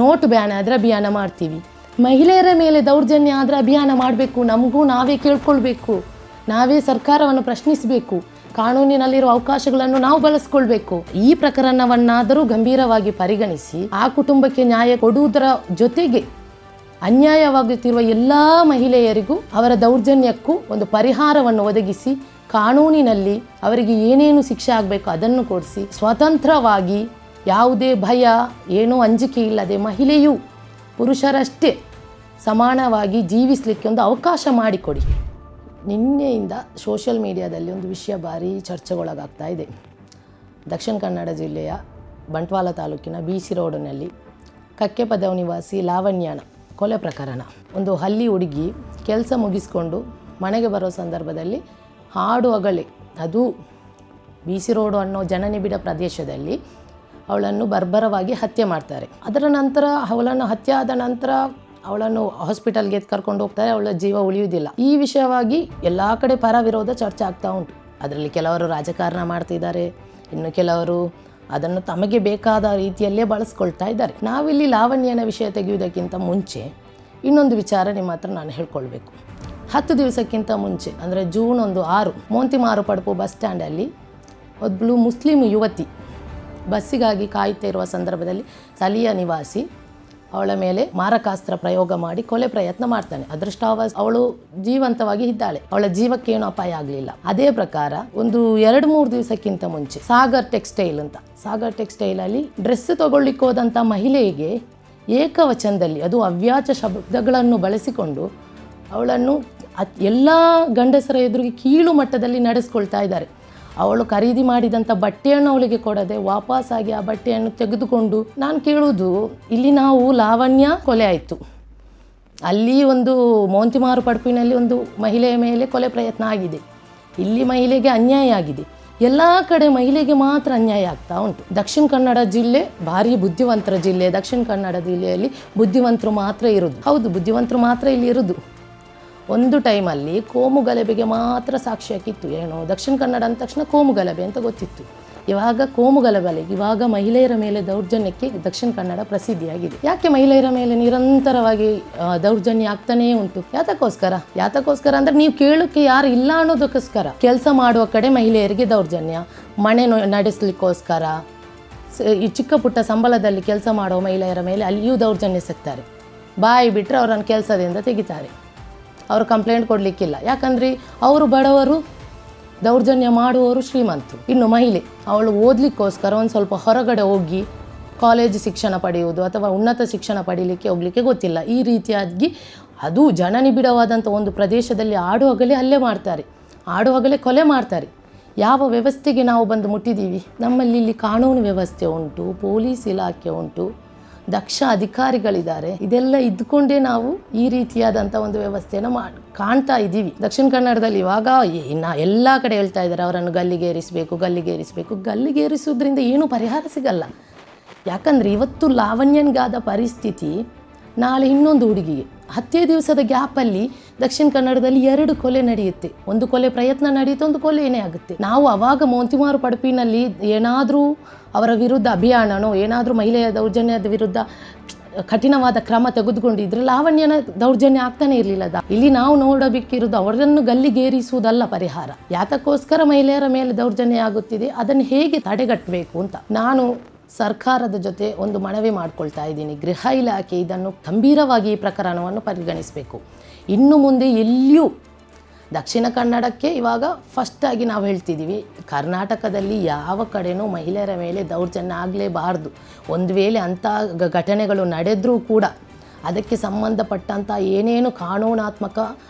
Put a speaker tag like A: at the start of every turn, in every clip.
A: Note ban ಆದರೆ ಅಭಿಯಾನ ಮಾಡ್ತೀವಿ. ಮಹಿಳೆಯರ ಮೇಲೆ ದೌರ್ಜನ್ಯ ಆದರೆ ಅಭಿಯಾನ ಮಾಡಬೇಕು. ನಮಗೂ ನಾವೇ ಕೇಳ್ಕೊಳ್ಬೇಕು, ನಾವೇ ಸರ್ಕಾರವನ್ನು ಪ್ರಶ್ನಿಸಬೇಕು, ಕಾನೂನಿನಲ್ಲಿರುವ ಅವಕಾಶಗಳನ್ನು ನಾವು ಬಳಸ್ಕೊಳ್ಬೇಕು. ಈ ಪ್ರಕರಣವನ್ನಾದರೂ ಗಂಭೀರವಾಗಿ ಪರಿಗಣಿಸಿ ಆ ಕುಟುಂಬಕ್ಕೆ ನ್ಯಾಯ ಕೊಡುವುದರ ಜೊತೆಗೆ ಅನ್ಯಾಯವಾಗುತ್ತಿರುವ ಎಲ್ಲ ಮಹಿಳೆಯರಿಗೂ ಅವರ ದೌರ್ಜನ್ಯಕ್ಕೂ ಒಂದು ಪರಿಹಾರವನ್ನು ಒದಗಿಸಿ ಕಾನೂನಿನಲ್ಲಿ ಅವರಿಗೆ ಏನೇನು ಶಿಕ್ಷೆ ಆಗಬೇಕು ಅದನ್ನು ಕೊಡಿಸಿ ಸ್ವತಂತ್ರವಾಗಿ ಯಾವುದೇ ಭಯ ಏನೂ ಅಂಜಿಕೆ ಇಲ್ಲದೆ ಮಹಿಳೆಯು ಪುರುಷರಷ್ಟೇ ಸಮಾನವಾಗಿ ಜೀವಿಸಲಿಕ್ಕೆ ಒಂದು ಅವಕಾಶ ಮಾಡಿಕೊಡಿ. ನಿನ್ನೆಯಿಂದ ಸೋಷಿಯಲ್ ಮೀಡಿಯಾದಲ್ಲಿ ಒಂದು ವಿಷಯ ಭಾರಿ ಚರ್ಚೆಗೊಳಗಾಗ್ತಾ ಇದೆ. ದಕ್ಷಿಣ ಕನ್ನಡ ಜಿಲ್ಲೆಯ ಬಂಟ್ವಾಳ ತಾಲೂಕಿನ BC ರೋಡ್ನಲ್ಲಿ ಕಕ್ಕೆಪದವು ನಿವಾಸಿ ಲಾವಣ್ಯನ ಕೊಲೆ ಪ್ರಕರಣ. ಒಂದು ಹಳ್ಳಿ ಹುಡುಗಿ ಕೆಲಸ ಮುಗಿಸ್ಕೊಂಡು ಮನೆಗೆ ಬರೋ ಸಂದರ್ಭದಲ್ಲಿ ಹಾಡು ಹಗಲೇ, ಅದು BC ರೋಡು ಅನ್ನೋ ಜನನಿಬಿಡ ಪ್ರದೇಶದಲ್ಲಿ ಅವಳನ್ನು ಬರ್ಬರವಾಗಿ ಹತ್ಯೆ ಮಾಡ್ತಾರೆ. ಅದರ ನಂತರ ಅವಳನ್ನು ಹತ್ಯೆ ಆದ ನಂತರ ಅವಳನ್ನು ಹಾಸ್ಪಿಟಲ್ಗೆ ಕರ್ಕೊಂಡು ಹೋಗ್ತಾರೆ. ಅವಳ ಜೀವ ಉಳಿಯುವುದಿಲ್ಲ. ಈ ವಿಷಯವಾಗಿ ಎಲ್ಲ ಕಡೆ ಪರ ವಿರೋಧ ಚರ್ಚೆ ಆಗ್ತಾ ಉಂಟು. ಅದರಲ್ಲಿ ಕೆಲವರು ರಾಜಕಾರಣ ಮಾಡ್ತಿದ್ದಾರೆ, ಇನ್ನು ಕೆಲವರು ಅದನ್ನು ತಮಗೆ ಬೇಕಾದ ರೀತಿಯಲ್ಲೇ ಬಳಸ್ಕೊಳ್ತಾ ಇದ್ದಾರೆ. ನಾವಿಲ್ಲಿ ಲಾವಣ್ಯನ ವಿಷಯ ತೆಗೆಯುವುದಕ್ಕಿಂತ ಮುಂಚೆ ಇನ್ನೊಂದು ವಿಚಾರ ನಿಮ್ಮ ಹತ್ರ ನಾನು ಹೇಳ್ಕೊಳ್ಬೇಕು. 10 ದಿವಸಕ್ಕಿಂತ ಮುಂಚೆ ಅಂದರೆ ಜೂನ್ 6 ಮೋಂತಿಮಾರು ಪಡಪು ಬಸ್ ಸ್ಟ್ಯಾಂಡಲ್ಲಿ ಒಬ್ಬಳು ಮುಸ್ಲಿಂ ಯುವತಿ ಬಸ್ಸಿಗಾಗಿ ಕಾಯುತ್ತಾ ಇರುವ ಸಂದರ್ಭದಲ್ಲಿ ಸ್ಥಳೀಯ ನಿವಾಸಿ ಅವಳ ಮೇಲೆ ಮಾರಕಾಸ್ತ್ರ ಪ್ರಯೋಗ ಮಾಡಿ ಕೊಲೆ ಪ್ರಯತ್ನ ಮಾಡ್ತಾನೆ. ಅವಳು ಜೀವಂತವಾಗಿ ಇದ್ದಾಳೆ, ಅವಳ ಜೀವಕ್ಕೇನು ಅಪಾಯ ಆಗಲಿಲ್ಲ. ಅದೇ ಪ್ರಕಾರ ಒಂದು 2-3 ದಿವಸಕ್ಕಿಂತ ಮುಂಚೆ ಸಾಗರ್ ಟೆಕ್ಸ್ಟೈಲ್ ಅಲ್ಲಿ ಡ್ರೆಸ್ ತಗೊಳ್ಳಿಕ್ಕೆ ಹೋದಂಥ ಮಹಿಳೆಗೆ ಏಕವಚನದಲ್ಲಿ, ಅದು ಅವ್ಯಾಚ ಶಬ್ದಗಳನ್ನು ಬಳಸಿಕೊಂಡು ಅವಳನ್ನು ಎಲ್ಲ ಗಂಡಸರ ಎದುರಿಗೆ ಕೀಳು ಮಟ್ಟದಲ್ಲಿ ನಡೆಸ್ಕೊಳ್ತಾ ಇದ್ದಾರೆ. ಅವಳು ಖರೀದಿ ಮಾಡಿದಂಥ ಬಟ್ಟೆಯನ್ನು ಅವಳಿಗೆ ಕೊಡದೆ ವಾಪಸ್ಸಾಗಿ ಆ ಬಟ್ಟೆಯನ್ನು ತೆಗೆದುಕೊಂಡು, ನಾನು ಕೇಳುವುದು, ಇಲ್ಲಿ ನಾವು ಲಾವಣ್ಯ ಕೊಲೆ ಆಯಿತು, ಅಲ್ಲಿ ಒಂದು ಮೋಂತಿಮಾರು ಪಡಪಿನಲ್ಲಿ ಒಂದು ಮಹಿಳೆಯ ಮೇಲೆ ಕೊಲೆ ಪ್ರಯತ್ನ ಆಗಿದೆ, ಇಲ್ಲಿ ಮಹಿಳೆಗೆ ಅನ್ಯಾಯ ಆಗಿದೆ. ಎಲ್ಲ ಕಡೆ ಮಹಿಳೆಗೆ ಮಾತ್ರ ಅನ್ಯಾಯ ಆಗ್ತಾ ಉಂಟು. ದಕ್ಷಿಣ ಕನ್ನಡ ಜಿಲ್ಲೆ ಭಾರಿ ಬುದ್ಧಿವಂತರ ಜಿಲ್ಲೆ. ದಕ್ಷಿಣ ಕನ್ನಡ ಜಿಲ್ಲೆಯಲ್ಲಿ ಬುದ್ಧಿವಂತರು ಮಾತ್ರ ಇರೋದು. ಹೌದು, ಬುದ್ಧಿವಂತರು ಮಾತ್ರ ಇಲ್ಲಿ ಇರೋದು. ಒಂದು ಟೈಮಲ್ಲಿ ಕೋಮು ಗಲಭೆಗೆ ಮಾತ್ರ ಸಾಕ್ಷಿಯಾಗಿತ್ತು. ಏನು, ದಕ್ಷಿಣ ಕನ್ನಡ ಅಂದ ತಕ್ಷಣ ಕೋಮು ಗಲಭೆ ಅಂತ ಗೊತ್ತಿತ್ತು. ಇವಾಗ ಕೋಮು ಗಲಭೆ, ಇವಾಗ ಮಹಿಳೆಯರ ಮೇಲೆ ದೌರ್ಜನ್ಯಕ್ಕೆ ದಕ್ಷಿಣ ಕನ್ನಡ ಪ್ರಸಿದ್ಧಿಯಾಗಿದೆ. ಯಾಕೆ ಮಹಿಳೆಯರ ಮೇಲೆ ನಿರಂತರವಾಗಿ ದೌರ್ಜನ್ಯ ಆಗ್ತಾನೇ ಉಂಟು? ಯಾತಕ್ಕೋಸ್ಕರ ಅಂದರೆ ನೀವು ಕೇಳೋಕ್ಕೆ ಯಾರು ಇಲ್ಲ ಅನ್ನೋದಕ್ಕೋಸ್ಕರ. ಕೆಲಸ ಮಾಡುವ ಕಡೆ ಮಹಿಳೆಯರಿಗೆ ದೌರ್ಜನ್ಯ, ಮನೆ ನಡೆಸಲಿಕ್ಕೋಸ್ಕರ ಈ ಚಿಕ್ಕ ಪುಟ್ಟ ಸಂಬಳದಲ್ಲಿ ಕೆಲಸ ಮಾಡುವ ಮಹಿಳೆಯರ ಮೇಲೆ ಅಲ್ಲಿಯೂ ದೌರ್ಜನ್ಯ ಸಿಗ್ತಾರೆ. ಬಾಯಿ ಬಿಟ್ಟರೆ ಅವರನ್ನು ಕೆಲಸದಿಂದ ತೆಗಿತಾರೆ. ಅವರು ಕಂಪ್ಲೇಂಟ್ ಕೊಡಲಿಕ್ಕಿಲ್ಲ. ಯಾಕಂದರೆ ಅವರು ಬಡವರು, ದೌರ್ಜನ್ಯ ಮಾಡುವವರು ಶ್ರೀಮಂತರು. ಇನ್ನು ಮಹಿಳೆ, ಅವಳು ಓದಲಿಕ್ಕೋಸ್ಕರ ಒಂದು ಸ್ವಲ್ಪ ಹೊರಗಡೆ ಹೋಗಿ ಕಾಲೇಜ್ ಶಿಕ್ಷಣ ಪಡೆಯುವುದು ಅಥವಾ ಉನ್ನತ ಶಿಕ್ಷಣ ಪಡೀಲಿಕ್ಕೆ ಹೋಗಲಿಕ್ಕೆ ಗೊತ್ತಿಲ್ಲ. ಈ ರೀತಿಯಾಗಿ ಅದು ಜನನಿಬಿಡವಾದಂಥ ಒಂದು ಪ್ರದೇಶದಲ್ಲಿ ಆಡುವಾಗಲೇ ಹಲ್ಲೆ ಮಾಡ್ತಾರೆ, ಆಡುವಾಗಲೇ ಕೊಲೆ ಮಾಡ್ತಾರೆ. ಯಾವ ವ್ಯವಸ್ಥೆಗೆ ನಾವು ಬಂದು ಮುಟ್ಟಿದ್ದೀವಿ? ನಮ್ಮಲ್ಲಿ ಇಲ್ಲಿ ಕಾನೂನು ವ್ಯವಸ್ಥೆ ಉಂಟು, ಪೊಲೀಸ್ ಇಲಾಖೆ ಉಂಟು, ದಕ್ಷ ಅಧಿಕಾರಿಗಳಿದ್ದಾರೆ. ಇದೆಲ್ಲ ಇದ್ದುಕೊಂಡೇ ನಾವು ಈ ರೀತಿಯಾದಂಥ ಒಂದು ವ್ಯವಸ್ಥೆಯನ್ನು ಕಾಣ್ತಾ ಇದ್ದೀವಿ. ದಕ್ಷಿಣ ಕನ್ನಡದಲ್ಲಿ ಇವಾಗ ಎಲ್ಲ ಕಡೆ ಹೇಳ್ತಾ ಇದ್ದಾರೆ, ಅವರನ್ನು ಗಲ್ಲಿಗೇರಿಸೋದ್ರಿಂದ ಏನೂ ಪರಿಹಾರ ಸಿಗಲ್ಲ. ಯಾಕಂದರೆ ಇವತ್ತು ಲಾವಣ್ಯನ್ಗಾದ ಪರಿಸ್ಥಿತಿ ನಾಳೆ ಇನ್ನೊಂದು ಹುಡುಗಿಗೆ. 10 ದಿವಸದ ಗ್ಯಾಪಲ್ಲಿ ದಕ್ಷಿಣ ಕನ್ನಡದಲ್ಲಿ 2 ಕೊಲೆ ನಡೆಯುತ್ತೆ. ಒಂದು ಕೊಲೆ ಪ್ರಯತ್ನ ನಡೆಯುತ್ತೆ, ಒಂದು ಕೊಲೆ ಏನೇ ಆಗುತ್ತೆ. ನಾವು ಅವಾಗ ಮೋಂತಿಮಾರು ಪಡಪಿನಲ್ಲಿ ಏನಾದರೂ ಅವರ ವಿರುದ್ಧ ಅಭಿಯಾನನೋ ಏನಾದರೂ ಮಹಿಳೆಯ ದೌರ್ಜನ್ಯದ ವಿರುದ್ಧ ಕಠಿಣವಾದ ಕ್ರಮ ತೆಗೆದುಕೊಂಡಿದ್ರೆ ಲಾವಣ್ಯನ ದೌರ್ಜನ್ಯ ಆಗ್ತಾನೆ ಇರಲಿಲ್ಲ. ಇಲ್ಲಿ ನಾವು ನೋಡಬೇಕಿರೋದು ಅವರನ್ನು ಗಲ್ಲಿಗೇರಿಸುವುದಲ್ಲ ಪರಿಹಾರ. ಯಾತಕ್ಕೋಸ್ಕರ ಮಹಿಳೆಯರ ಮೇಲೆ ದೌರ್ಜನ್ಯ ಆಗುತ್ತಿದೆ, ಅದನ್ನು ಹೇಗೆ ತಡೆಗಟ್ಟಬೇಕು ಅಂತ ನಾನು ಸರ್ಕಾರದ ಜೊತೆ ಒಂದು ಮನವಿ ಮಾಡ್ಕೊಳ್ತಾ ಇದ್ದೀನಿ. ಗೃಹ ಇಲಾಖೆ ಇದನ್ನು ಗಂಭೀರವಾಗಿ ಈ ಪ್ರಕರಣವನ್ನು ಪರಿಗಣಿಸಬೇಕು. ಇನ್ನು ಮುಂದೆ ಎಲ್ಲಿಯೂ ದಕ್ಷಿಣ ಕನ್ನಡಕ್ಕೆ ಇವಾಗ ಫಸ್ಟಾಗಿ ನಾವು ಹೇಳ್ತಿದ್ದೀವಿ, ಕರ್ನಾಟಕದಲ್ಲಿ ಯಾವ ಕಡೆನೂ ಮಹಿಳೆಯರ ಮೇಲೆ ದೌರ್ಜನ್ಯ ಆಗಲೇಬಾರ್ದು. ಒಂದು ವೇಳೆ ಅಂಥ ಘಟನೆಗಳು ನಡೆದರೂ ಕೂಡ ಅದಕ್ಕೆ ಸಂಬಂಧಪಟ್ಟಂಥ ಏನೇನು ಕಾನೂನಾತ್ಮಕ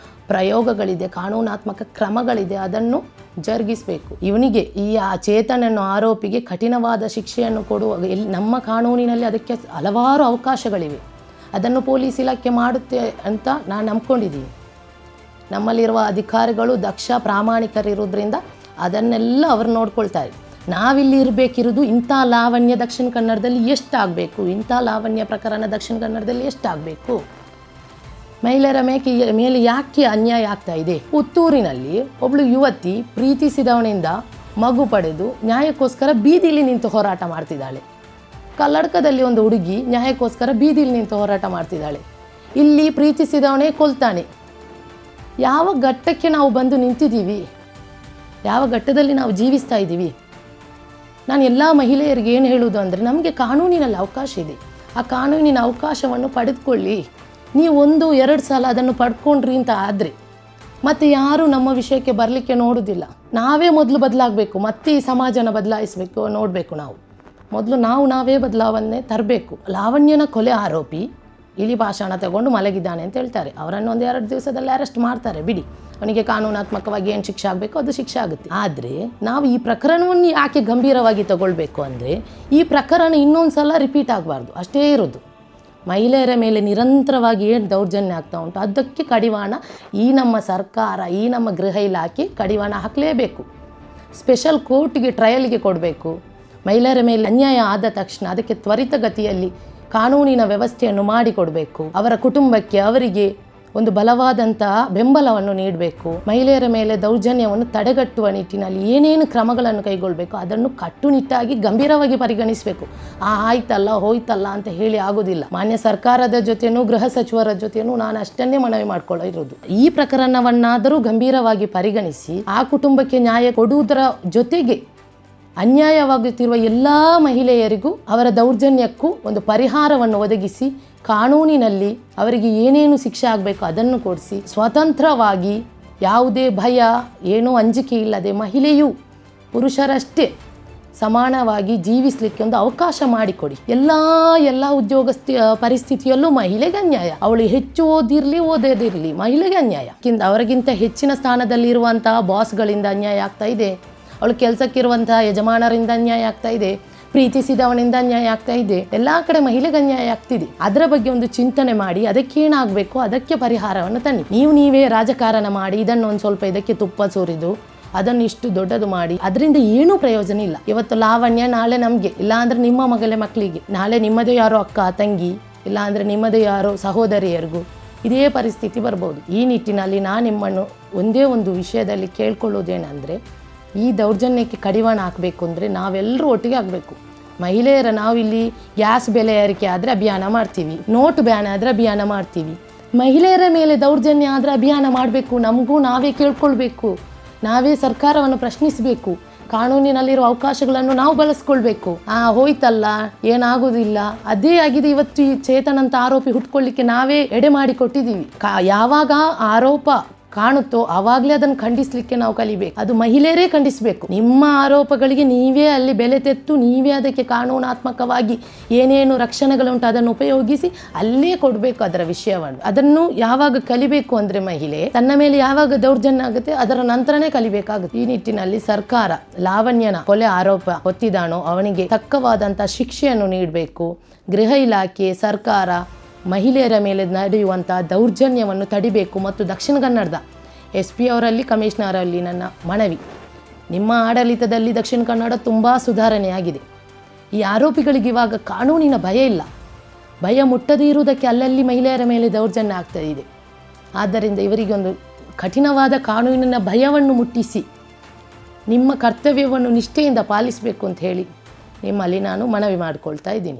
A: ಪ್ರಯೋಗಗಳಿದೆ, ಕಾನೂನಾತ್ಮಕ ಕ್ರಮಗಳಿದೆ, ಅದನ್ನು ಜರುಗಿಸಬೇಕು. ಇವನಿಗೆ ಈ ಚೇತನನ್ನು ಆರೋಪಿಗೆ ಕಠಿಣವಾದ ಶಿಕ್ಷೆಯನ್ನು ಕೊಡುವ ನಮ್ಮ ಕಾನೂನಿನಲ್ಲಿ ಅದಕ್ಕೆ ಹಲವಾರು ಅವಕಾಶಗಳಿವೆ. ಅದನ್ನು ಪೊಲೀಸ್ ಇಲಾಖೆ ಮಾಡುತ್ತೆ ಅಂತ ನಾನು ನಂಬ್ಕೊಂಡಿದ್ದೀನಿ. ನಮ್ಮಲ್ಲಿರುವ ಅಧಿಕಾರಿಗಳು ದಕ್ಷ ಪ್ರಾಮಾಣಿಕರಿರೋದ್ರಿಂದ ಅದನ್ನೆಲ್ಲ ಅವರು ನೋಡ್ಕೊಳ್ತಾರೆ. ನಾವಿಲ್ಲಿ ಇರಬೇಕಿರೋದು ಇಂಥ ಲಾವಣ್ಯ ದಕ್ಷಿಣ ಕನ್ನಡದಲ್ಲಿ ಎಷ್ಟಾಗಬೇಕು, ಇಂಥ ಲಾವಣ್ಯ ಪ್ರಕರಣ ದಕ್ಷಿಣ ಕನ್ನಡದಲ್ಲಿ ಎಷ್ಟಾಗಬೇಕು, ಮಹಿಳೆಯರ ಮೇಲೆ ಯಾಕೆ ಅನ್ಯಾಯ ಆಗ್ತಾ ಇದೆ. ಪುತ್ತೂರಿನಲ್ಲಿ ಒಬ್ಬಳು ಯುವತಿ ಪ್ರೀತಿಸಿದವನಿಂದ ಮಗು ಪಡೆದು ನ್ಯಾಯಕ್ಕೋಸ್ಕರ ಬೀದಿಲಿ ನಿಂತು ಹೋರಾಟ ಮಾಡ್ತಿದ್ದಾಳೆ. ಕಲ್ಲಡ್ಕದಲ್ಲಿ ಒಂದು ಹುಡುಗಿ ನ್ಯಾಯಕ್ಕೋಸ್ಕರ ಬೀದಿಲಿ ನಿಂತು ಹೋರಾಟ ಮಾಡ್ತಿದ್ದಾಳೆ. ಇಲ್ಲಿ ಪ್ರೀತಿಸಿದವನೇ ಕೊಲ್ತಾನೆ. ಯಾವ ಘಟ್ಟಕ್ಕೆ ನಾವು ಬಂದು ನಿಂತಿದ್ದೀವಿ? ಯಾವ ಘಟ್ಟದಲ್ಲಿ ನಾವು ಜೀವಿಸ್ತಾ ಇದ್ದೀವಿ? ನಾನು ಎಲ್ಲ ಮಹಿಳೆಯರಿಗೆ ಏನು ಹೇಳುವುದು ಅಂದರೆ, ನಮಗೆ ಕಾನೂನಿನಲ್ಲಿ ಅವಕಾಶ ಇದೆ. ಆ ಕಾನೂನಿನ ಅವಕಾಶವನ್ನು ಪಡೆದುಕೊಳ್ಳಿ. ನೀವು 1-2 ಸಲ ಅದನ್ನು ಪಡ್ಕೊಂಡ್ರಿ ಅಂತ ಆದರೆ ಮತ್ತು ಯಾರೂ ನಮ್ಮ ವಿಷಯಕ್ಕೆ ಬರಲಿಕ್ಕೆ ನೋಡೋದಿಲ್ಲ. ನಾವೇ ಮೊದಲು ಬದಲಾಗಬೇಕು, ಮತ್ತೆ ಈ ಸಮಾಜನ ಬದಲಾಯಿಸಬೇಕು ನೋಡಬೇಕು. ಮೊದಲು ನಾವೇ ಬದಲಾವಣೆ ತರಬೇಕು. ಲಾವಣ್ಯನ ಕೊಲೆ ಆರೋಪಿ ಇಲಿ ಭಾಷಣ ತಗೊಂಡು ಮಲಗಿದ್ದಾನೆ ಅಂತ ಹೇಳ್ತಾರೆ. ಅವರನ್ನು 1-2 ದಿವಸದಲ್ಲಿ ಅರೆಸ್ಟ್ ಮಾಡ್ತಾರೆ, ಬಿಡಿ. ಅವನಿಗೆ ಕಾನೂನಾತ್ಮಕವಾಗಿ ಏನು ಶಿಕ್ಷೆ ಆಗಬೇಕು ಅದು ಶಿಕ್ಷೆ ಆಗುತ್ತೆ. ಆದರೆ ನಾವು ಈ ಪ್ರಕರಣವನ್ನು ಯಾಕೆ ಗಂಭೀರವಾಗಿ ತಗೊಳ್ಬೇಕು ಅಂದರೆ, ಈ ಪ್ರಕರಣ ಇನ್ನೊಂದು ಸಲ ರಿಪೀಟ್ ಆಗಬಾರ್ದು, ಅಷ್ಟೇ ಇರೋದು. ಮಹಿಳೆಯರ ಮೇಲೆ ನಿರಂತರವಾಗಿ ಏನು ದೌರ್ಜನ್ಯ ಆಗ್ತಾ ಉಂಟು ಅದಕ್ಕೆ ಕಡಿವಾಣ ಈ ನಮ್ಮ ಸರ್ಕಾರ, ಈ ನಮ್ಮ ಗೃಹ ಇಲಾಖೆ ಕಡಿವಾಣ ಹಾಕಲೇಬೇಕು. ಸ್ಪೆಷಲ್ ಕೋರ್ಟ್ಗೆ ಟ್ರಯಲ್ಗೆ ಕೊಡಬೇಕು. ಮಹಿಳೆಯರ ಮೇಲೆ ಅನ್ಯಾಯ ಆದ ತಕ್ಷಣ ಅದಕ್ಕೆ ತ್ವರಿತಗತಿಯಲ್ಲಿ ಕಾನೂನಿನ ವ್ಯವಸ್ಥೆಯನ್ನು ಮಾಡಿಕೊಡಬೇಕು. ಅವರ ಕುಟುಂಬಕ್ಕೆ ಅವರಿಗೆ ಒಂದು ಬಲವಾದಂತಹ ಬೆಂಬಲವನ್ನು ನೀಡಬೇಕು. ಮಹಿಳೆಯರ ಮೇಲೆ ದೌರ್ಜನ್ಯವನ್ನು ತಡೆಗಟ್ಟುವ ನಿಟ್ಟಿನಲ್ಲಿ ಏನೇನು ಕ್ರಮಗಳನ್ನು ಕೈಗೊಳ್ಳಬೇಕು ಅದನ್ನು ಕಟ್ಟುನಿಟ್ಟಾಗಿ ಗಂಭೀರವಾಗಿ ಪರಿಗಣಿಸಬೇಕು. ಆಯ್ತಲ್ಲ ಹೋಯ್ತಲ್ಲ ಅಂತ ಹೇಳಿ ಆಗೋದಿಲ್ಲ. ಮಾನ್ಯ ಸರ್ಕಾರದ ಜೊತೆನೂ ಗೃಹ ಸಚಿವರ ಜೊತೆನೂ ನಾನು ಅಷ್ಟನ್ನೇ ಮನವಿ ಮಾಡ್ಕೊಳ್ಳಿರೋದು, ಈ ಪ್ರಕರಣವನ್ನಾದರೂ ಗಂಭೀರವಾಗಿ ಪರಿಗಣಿಸಿ ಆ ಕುಟುಂಬಕ್ಕೆ ನ್ಯಾಯ ಕೊಡುವುದರ ಜೊತೆಗೆ ಅನ್ಯಾಯವಾಗುತ್ತಿರುವ ಎಲ್ಲ ಮಹಿಳೆಯರಿಗೂ ಅವರ ದೌರ್ಜನ್ಯಕ್ಕೂ ಒಂದು ಪರಿಹಾರವನ್ನು ಒದಗಿಸಿ ಕಾನೂನಿನಲ್ಲಿ ಅವರಿಗೆ ಏನೇನು ಶಿಕ್ಷೆ ಆಗಬೇಕು ಅದನ್ನು ಕೊಡಿಸಿ ಸ್ವತಂತ್ರವಾಗಿ ಯಾವುದೇ ಭಯ ಏನೂ ಅಂಜಿಕೆ ಇಲ್ಲದೆ ಮಹಿಳೆಯು ಪುರುಷರಷ್ಟೇ ಸಮಾನವಾಗಿ ಜೀವಿಸಲಿಕ್ಕೆ ಒಂದು ಅವಕಾಶ ಮಾಡಿಕೊಡಿ. ಎಲ್ಲ ಉದ್ಯೋಗ ಪರಿಸ್ಥಿತಿಯಲ್ಲೂ ಮಹಿಳೆಗೆ ಅನ್ಯಾಯ. ಅವಳು ಹೆಚ್ಚು ಓದದಿರಲಿ ಮಹಿಳೆಗೆ ಅನ್ಯಾಯ. ಅವರಿಗಿಂತ ಹೆಚ್ಚಿನ ಸ್ಥಾನದಲ್ಲಿರುವಂತಹ ಬಾಸ್ಗಳಿಂದ ಅನ್ಯಾಯ ಆಗ್ತಾ ಇದೆ. ಅವಳು ಕೆಲಸಕ್ಕಿರುವಂತಹ ಯಜಮಾನರಿಂದ ಅನ್ಯಾಯ ಆಗ್ತಾ ಇದೆ. ಪ್ರೀತಿಸಿದವನಿಂದ ಅನ್ಯಾಯ ಆಗ್ತಾ ಇದೆ. ಎಲ್ಲ ಕಡೆ ಮಹಿಳೆಗೆ ಅನ್ಯಾಯ ಆಗ್ತಿದೆ. ಅದರ ಬಗ್ಗೆ ಒಂದು ಚಿಂತನೆ ಮಾಡಿ ಅದಕ್ಕೇನಾಗಬೇಕು ಅದಕ್ಕೆ ಪರಿಹಾರವನ್ನು ತನ್ನಿ. ನೀವೇ ರಾಜಕಾರಣ ಮಾಡಿ ಇದನ್ನು ಒಂದು ಸ್ವಲ್ಪ ಇದಕ್ಕೆ ತುಪ್ಪ ಸುರಿದು ಅದನ್ನು ಇಷ್ಟು ದೊಡ್ಡದು ಮಾಡಿ ಅದರಿಂದ ಏನೂ ಪ್ರಯೋಜನ ಇಲ್ಲ. ಇವತ್ತು ಲಾವಣ್ಯ, ನಾಳೆ ನಮಗೆ, ಇಲ್ಲ ಅಂದರೆ ನಿಮ್ಮ ಮಕ್ಕಳಿಗೆ, ನಾಳೆ ನಿಮ್ಮದೇ ಯಾರೋ ಅಕ್ಕ ತಂಗಿ, ಇಲ್ಲ ಅಂದರೆ ನಿಮ್ಮದೇ ಯಾರೋ ಸಹೋದರಿಯರಿಗೂ ಇದೇ ಪರಿಸ್ಥಿತಿ ಬರ್ಬೋದು. ಈ ನಿಟ್ಟಿನಲ್ಲಿ ನಾನು ನಿಮ್ಮನ್ನು ಒಂದೇ ಒಂದು ವಿಷಯದಲ್ಲಿ ಕೇಳ್ಕೊಳ್ಳೋದೇನೆಂದರೆ, ಈ ದೌರ್ಜನ್ಯಕ್ಕೆ ಕಡಿವಾಣ ಹಾಕಬೇಕು ಅಂದರೆ ನಾವೆಲ್ಲರೂ ಒಟ್ಟಿಗೆ ಆಗಬೇಕು. ಮಹಿಳೆಯರ ನಾವಿಲ್ಲಿ ಗ್ಯಾಸ್ ಬೆಲೆ ಏರಿಕೆ ಆದರೆ ಅಭಿಯಾನ ಮಾಡ್ತೀವಿ, ನೋಟು ಬ್ಯಾನ್ ಆದರೆ ಅಭಿಯಾನ ಮಾಡ್ತೀವಿ. ಮಹಿಳೆಯರ ಮೇಲೆ ದೌರ್ಜನ್ಯ ಆದರೆ ಅಭಿಯಾನ ಮಾಡಬೇಕು. ನಮಗೂ ನಾವೇ ಕೇಳ್ಕೊಳ್ಬೇಕು, ನಾವೇ ಸರ್ಕಾರವನ್ನು ಪ್ರಶ್ನಿಸಬೇಕು. ಕಾನೂನಿನಲ್ಲಿರುವ ಅವಕಾಶಗಳನ್ನು ನಾವು ಬಳಸ್ಕೊಳ್ಬೇಕು. ಹೋಯ್ತಲ್ಲ ಏನಾಗೋದಿಲ್ಲ, ಅದೇ ಆಗಿದೆ. ಇವತ್ತು ಈ ಚೇತನ್ ಅಂತ ಆರೋಪಿ ಹುಟ್ಕೊಳ್ಳಿಕ್ಕೆ ನಾವೇ ಎಡೆ ಮಾಡಿ ಕೊಟ್ಟಿದ್ದೀವಿ. ಯಾವಾಗ ಆರೋಪ ಕಾಣುತ್ತೋ ಆವಾಗಲೇ ಅದನ್ನು ಖಂಡಿಸಲಿಕ್ಕೆ ನಾವು ಕಲಿಬೇಕು. ಅದು ಮಹಿಳೆಯರೇ ಖಂಡಿಸಬೇಕು. ನಿಮ್ಮ ಆರೋಪಗಳಿಗೆ ನೀವೇ ಅಲ್ಲಿ ಬೆಲೆ ತೆತ್ತು ನೀವೇ ಅದಕ್ಕೆ ಕಾನೂನಾತ್ಮಕವಾಗಿ ಏನೇನು ರಕ್ಷಣೆಗಳುಂಟು ಅದನ್ನು ಉಪಯೋಗಿಸಿ ಅಲ್ಲೇ ಕೊಡಬೇಕು ಅದರ ವಿಷಯವನ್ನು. ಅದನ್ನು ಯಾವಾಗ ಕಲಿಬೇಕು ಅಂದರೆ ಮಹಿಳೆ ತನ್ನ ಮೇಲೆ ಯಾವಾಗ ದೌರ್ಜನ್ಯ ಆಗುತ್ತೆ ಅದರ ನಂತರನೇ ಕಲಿಬೇಕಾಗುತ್ತೆ. ಈ ನಿಟ್ಟಿನಲ್ಲಿ ಸರ್ಕಾರ ಲಾವಣ್ಯನ ಕೊಲೆ ಆರೋಪ ಹೊತ್ತಿದಾನೋ ಅವನಿಗೆ ತಕ್ಕವಾದಂಥ ಶಿಕ್ಷೆಯನ್ನು ನೀಡಬೇಕು. ಗೃಹ ಇಲಾಖೆ, ಸರ್ಕಾರ ಮಹಿಳೆಯರ ಮೇಲೆ ನಡೆಯುವಂಥ ದೌರ್ಜನ್ಯವನ್ನು ತಡಿಬೇಕು. ಮತ್ತು ದಕ್ಷಿಣ ಕನ್ನಡದ SP ಅವರಲ್ಲಿ, ಕಮಿಷನರಲ್ಲಿ ನನ್ನ ಮನವಿ, ನಿಮ್ಮ ಆಡಳಿತದಲ್ಲಿ ದಕ್ಷಿಣ ಕನ್ನಡ ತುಂಬ ಸುಧಾರಣೆಯಾಗಿದೆ. ಈ ಆರೋಪಿಗಳಿಗೆ ಇವಾಗ ಕಾನೂನಿನ ಭಯ ಇಲ್ಲ. ಭಯ ಮುಟ್ಟದೇ ಇರುವುದಕ್ಕೆ ಅಲ್ಲಲ್ಲಿ ಮಹಿಳೆಯರ ಮೇಲೆ ದೌರ್ಜನ್ಯ ಆಗ್ತಾ ಇದೆ. ಆದ್ದರಿಂದ ಇವರಿಗೆ ಒಂದು ಕಠಿಣವಾದ ಕಾನೂನಿನ ಭಯವನ್ನು ಮುಟ್ಟಿಸಿ ನಿಮ್ಮ ಕರ್ತವ್ಯವನ್ನು ನಿಷ್ಠೆಯಿಂದ ಪಾಲಿಸಬೇಕು ಅಂತ ಹೇಳಿ ನಿಮ್ಮಲ್ಲಿ ನಾನು ಮನವಿ ಮಾಡಿಕೊಳ್ತಾ ಇದ್ದೀನಿ.